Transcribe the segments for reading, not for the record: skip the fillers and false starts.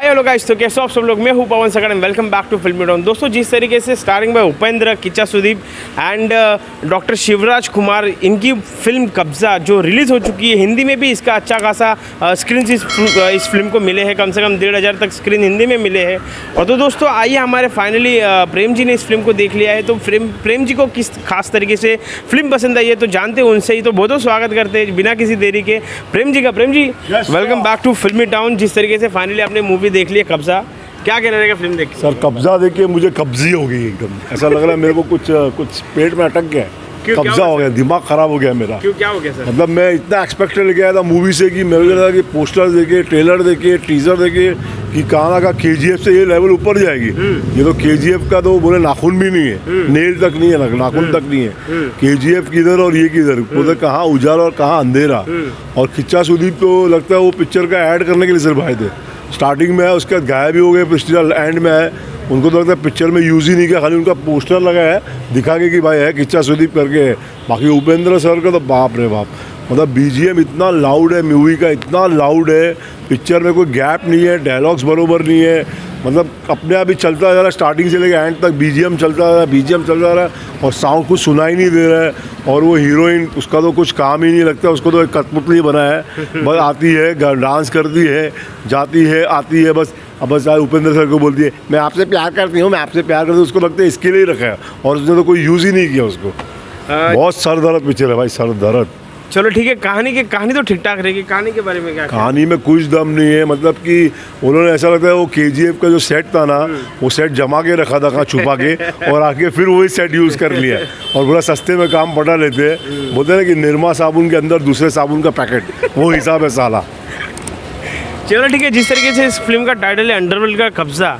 Hello guys, तो कैसे हो आप सब लोग। मैं हूं पवन सकड़ and welcome back to filmy town. दोस्तों, जिस तरीके से starring by Upendra, Kichcha Sudeep and doctor Shivaraj Kumar, इनकी फिल्म कब्जा जो रिलीज़ हो चुकी है, हिंदी में भी इसका अच्छा खासा स्क्रीन इस फिल्म को मिले हैं। कम से कम 1,500 तक स्क्रीन हिंदी में मिले हैं। और तो दोस्तों आइए, हमारे फाइनली प्रेम जी ने इस फिल्म को देख लिया है। तो प्रेम जी को किस खास तरीके से फिल्म पसंद आई है तो जानते हैं उनसे ही। तो बहुत स्वागत करते हैं बिना किसी देरी के प्रेम जी का। Prem ji, welcome back to filmy town. जिस तरीके से फाइनली आपने मूवी देख लिया कब्जा, क्या कहना रहेगा फिल्म देख के? सर, कब्जा देख के मुझे कब्जी हो गई एकदम। ऐसा लग रहा है मेरे को कुछ पेट में अटक गया है। कब्जा हो गया, दिमाग खराब हो गया मेरा। क्यों, क्या हो गया सर? मतलब मैं इतना एक्सपेक्टेड लेके आया था मूवी से कि मेरे को लगा कि पोस्टर देखे, ट्रेलर देखे, टीजर देखे कि कहाँ का KGF से ये लेवल ऊपर जाएगी। ये तो KGF का तो बोले नाखून भी नहीं है, नेल तक नहीं है, नाखून तक नहीं है। KGF किधर और ये किधर, बोले कहाँ उजाला और कहाँ अंधेरा। और किच्चा सुदीप तो लगता है वो पिक्चर का ऐड करने के लिए सिर्फ आए थे। स्टार्टिंग में है, उसके बाद गायब भी हो गए, पिक्चर एंड में है। उनको तो लगता है पिक्चर में यूज़ ही नहीं किया, खाली उनका पोस्टर लगा है दिखा के कि भाई है किच्चा सुदीप करके है। बाकी उपेंद्र सर का तो बाप रे बाप, मतलब BGM इतना लाउड है, मूवी का इतना लाउड है, पिक्चर में कोई गैप नहीं है, डायलॉग्स बरोबर नहीं है, मतलब अपने आप ही चलता जा रहा है। स्टार्टिंग से लेकर एंड तक BGM चलता जा रहा है, BGM चल रहा है और साउंड कुछ सुनाई नहीं दे रहा है। और वो हीरोइन, उसका तो कुछ काम ही नहीं लगता, उसको तो एक कठपुतली बना है, बस आती है, डांस करती है, जाती है, आती है, बस। अब बस उपेंद्र सर को बोलती है मैं आपसे प्यार करती हूँ, मैं आपसे प्यार करती हूँ। उसको लगता है इसके लिए रखा है और उसने तो कोई यूज़ ही नहीं किया उसको। बहुत सर दर्द पिक्चर है भाई, सर दर्द। चलो ठीक है, कहानी तो ठीक ठाक रहेगी। कहानी के बारे में क्या? कहानी में कुछ दम नहीं है, मतलब कि उन्होंने ऐसा लगता है वो KGF का जो सेट था ना, वो सेट जमा के रखा था कहाँ छुपा के, और आके फिर वही सेट यूज़ कर लिया और बड़ा सस्ते में काम पटा लेते हैं। बोलते हैं कि निरमा साबुन के अंदर दूसरे साबुन का पैकेट, वो हिसाब है साला। चलो ठीक है, जिस तरीके से इस फिल्म का टाइटल है अंडरवर्ल्ड का कब्जा,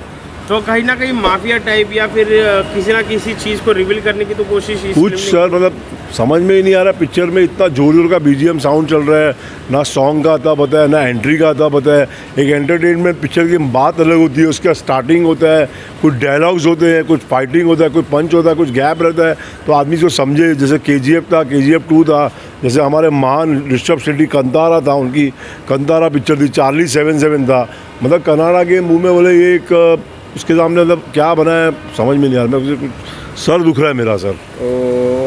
तो कहीं ना कहीं माफिया टाइप या फिर किसी ना किसी चीज़ को रिवील करने की तो कोशिश कुछ सर, मतलब समझ में ही नहीं आ रहा। पिक्चर में इतना जोर का BGM साउंड चल रहा है, ना सॉन्ग का आता पता है, ना एंट्री का आता पता है। एक एंटरटेनमेंट पिक्चर की बात अलग होती है, उसका स्टार्टिंग होता है, कुछ डायलॉग्स होते हैं, कुछ फाइटिंग होता है, कुछ पंच होता है, कुछ गैप रहता है, तो आदमी जो समझे। जैसे KGF था, KGF 2 था, जैसे हमारे महान ऋषभ शेट्टी कंतारा था, उनकी कंतारा पिक्चर थी, चार्ली 77 था। मतलब कनाडा के मुँह में बोले ये एक, उसके सामने मतलब क्या बना है समझ में नहीं आ रहा। मैं कुछ सर दुख रहा है मेरा सर।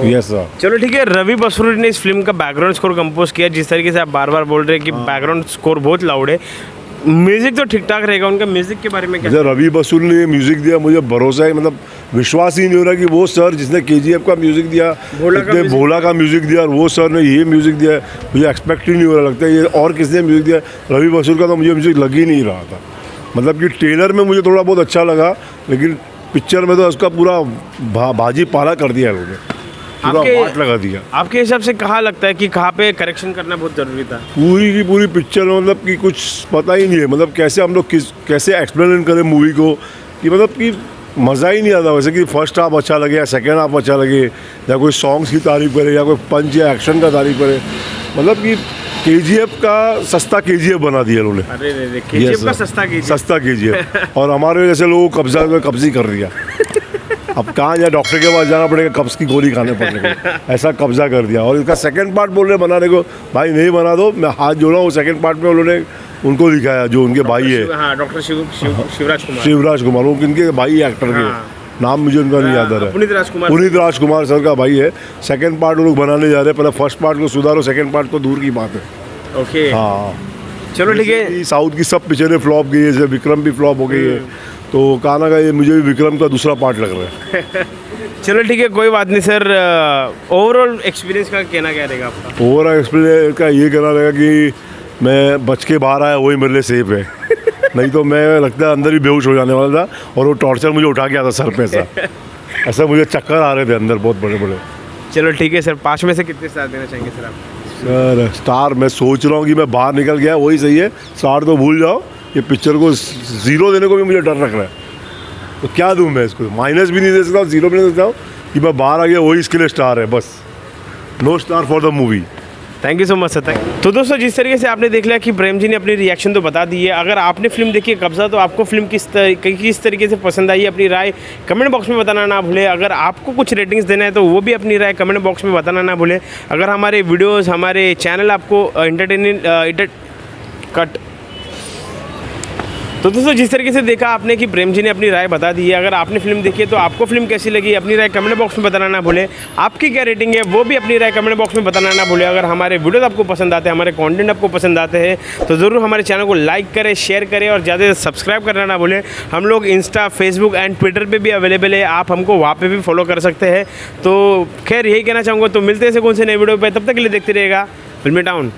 Yes sir. चलो ठीक है, रवि बसरूरी ने इस फिल्म का बैकग्राउंड स्कोर कंपोज किया। जिस तरीके से आप बार बार बोल रहे हैं कि बैकग्राउंड स्कोर बहुत लाउड है, म्यूजिक तो ठीक ठाक रहेगा। उनका म्यूजिक के बारे में क्या? रवि बसूरी ने म्यूजिक दिया, मुझे भरोसा है, मतलब विश्वास ही नहीं हो रहा कि वो सर जिसने KGF का म्यूजिक दिया, भोला का म्यूजिक दिया, और वो सर ने ये म्यूजिक दिया, मुझे एक्सपेक्ट ही नहीं हो रहा। लगता है ये और किसने म्यूजिक दिया। रवि बसूरी का तो मुझे म्यूजिक लग ही नहीं रहा था। मतलब कि ट्रेलर में मुझे थोड़ा बहुत अच्छा लगा, लेकिन पिक्चर में तो उसका पूरा भाजी पाला कर दिया लोगों ने, पूरा वाट लगा दिया। आपके हिसाब से कहाँ लगता है कि कहाँ पे करेक्शन करना बहुत ज़रूरी था? पूरी की पूरी पिक्चर में मतलब कि कुछ पता ही नहीं है, मतलब कैसे हम लोग कैसे एक्सप्लेन करें मूवी को, कि मतलब कि मज़ा ही नहीं आता। वैसे कि फर्स्ट हाफ अच्छा लगे या सेकेंड हाफ अच्छा लगे, या कोई सॉन्ग्स की तारीफ करे या कोई पंच या एक्शन का तारीफ करे, मतलब कि KGF का सस्ता KGF बना दिया उन्होंने। अरे KGF का सस्ता KGF और हमारे जैसे लोगों को कब्जी कर दिया। अब कहाँ जाए, डॉक्टर के पास जाना पड़ेगा, कब्ज की गोली खाने पड़ेगा, ऐसा कब्जा कर दिया। और इसका सेकंड पार्ट बोल रहे बनाने को, भाई नहीं बना दो, मैं हाथ जोड़ा हूँ। सेकंड पार्ट में उन्होंने उनको दिखाया जो उनके भाई है, डॉक्टर शिवराज कुमार, वो किनके भाई एक्टर के नाम मुझे उनका नहीं याद आ रहा है। पुनीत राजकुमार सर का भाई है। सेकंड पार्ट वो लोग बनाने जा रहे हैं, पहले फर्स्ट पार्ट को सुधारो, सेकंड पार्ट तो दूर की बात है। ओके, हाँ चलो ठीक है। साउथ की सब पिक्चरें फ्लॉप गई है, जैसे विक्रम भी फ्लॉप हो गई है, तो कहना का ये मुझे भी विक्रम का दूसरा पार्ट लग रहा है। चलो ठीक है, कोई बात नहीं सर। ओवरऑल एक्सपीरियंस का कहना क्या रहेगा आपका? ओवरऑल एक्सपीरियंस का ये कहना रहेगा कि मैं बच के बाहर आया, वही मेरे लिए सेफ है। नहीं तो मैं लगता है अंदर ही बेहोश हो जाने वाला था, और वो टॉर्चर मुझे उठा के आता सर पे, ऐसा मुझे चक्कर आ रहे थे अंदर बहुत बड़े बड़े। चलो ठीक है सर, 5 में से कितने स्टार देना चाहेंगे सर आप? सर स्टार मैं सोच रहा हूँ कि मैं बाहर निकल गया वही सही है, स्टार तो भूल जाओ। ये पिक्चर को 0 देने को भी मुझे डर लग रहा है, तो क्या दूँ मैं इसको? माइनस भी नहीं दे सकता हूँ, 0 भी नहीं दे सकता हूँ, कि मैं बाहर आ गया वही इसके लिए स्टार है बस। No star for the movie. Thank you so much sir. तो दोस्तों, जिस तरीके से आपने देख लिया कि प्रेम जी ने अपनी रिएक्शन तो बता दी है। अगर आपने फिल्म देखी है कब्जा, तो आपको फिल्म किस तरीके से पसंद आई, अपनी राय कमेंट बॉक्स में बताना ना भूले। अगर आपको कुछ रेटिंग्स देना है तो वो भी अपनी राय कमेंट बॉक्स में बताना ना भूले। अगर हमारे वीडियोज़, हमारे चैनल आपको तो दोस्तों जिस तरीके से देखा आपने कि प्रेम जी ने अपनी राय बता दी है, अगर आपने फिल्म देखी है तो आपको फिल्म कैसी लगी अपनी राय कमेंट बॉक्स में बताना ना भूले। आपकी क्या रेटिंग है वो भी अपनी राय कमेंट बॉक्स में बताना ना भूले। अगर हमारे वीडियोस आपको पसंद आते हैं, हमारे कंटेंट आपको पसंद आते हैं तो ज़रूर हमारे चैनल को लाइक करें, शेयर करें और ज़्यादा से सब्सक्राइब करना ना भूलें। हम लोग इंस्टा, फेसबुक एंड ट्विटर पे भी अवेलेबल है, आप हमको वहाँ पे भी फॉलो कर सकते हैं। तो खैर यही कहना चाहूँगा, तो मिलते हैं ऐसे कौन से नए वीडियो पे, तब तक के लिए देखते रहिएगा फिल्मी टाउन।